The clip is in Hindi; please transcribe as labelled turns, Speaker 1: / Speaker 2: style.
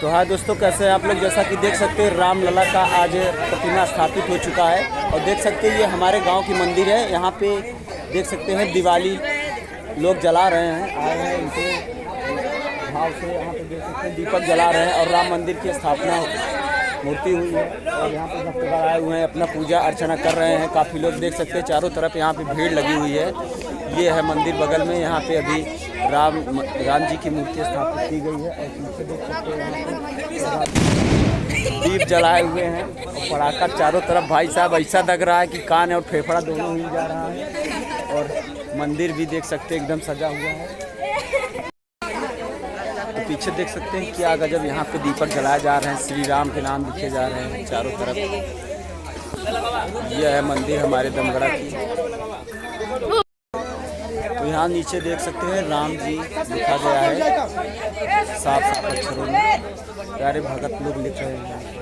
Speaker 1: तो हाँ दोस्तों, कैसे हैं आप लोग। जैसा कि देख सकते हैं रामलला का आज प्रतिमा स्थापित हो चुका है और देख सकते हैं ये हमारे गांव की मंदिर है। यहाँ पे देख सकते हैं दिवाली लोग जला रहे हैं, आए हैं इनके भाव से। यहाँ पे देख सकते हैं दीपक जला रहे हैं और राम मंदिर की स्थापना मूर्ति हुई है और यहाँ पे भक्तगण आए हुए हैं, अपना पूजा अर्चना कर रहे हैं। काफ़ी लोग देख सकते हैं, चारों तरफ यहाँ पे भीड़ लगी हुई है। ये है मंदिर बगल में, यहाँ पे अभी राम जी की मूर्ति स्थापित की गई है और पीछे देख सकते हैं यहाँ पे दीप जलाए हुए हैं और पटाखा चारों तरफ। भाई साहब ऐसा लग रहा है कि कान और फेफड़ा दोनों हिल जा रहा है। और मंदिर भी देख सकते हैं एकदम सजा हुआ है। तो पीछे देख सकते हैं क्या गजब, यहाँ पे दीपक जलाए जा रहे हैं, श्री राम के नाम लिखे जा रहे हैं चारों तरफ। यह है मंदिर हमारे दमगढ़ा की। तो यहाँ नीचे देख सकते हैं राम जी लिखा गया है साफ साफ अक्षरों में। प्यारे भगत लोग लिख रहे हैं।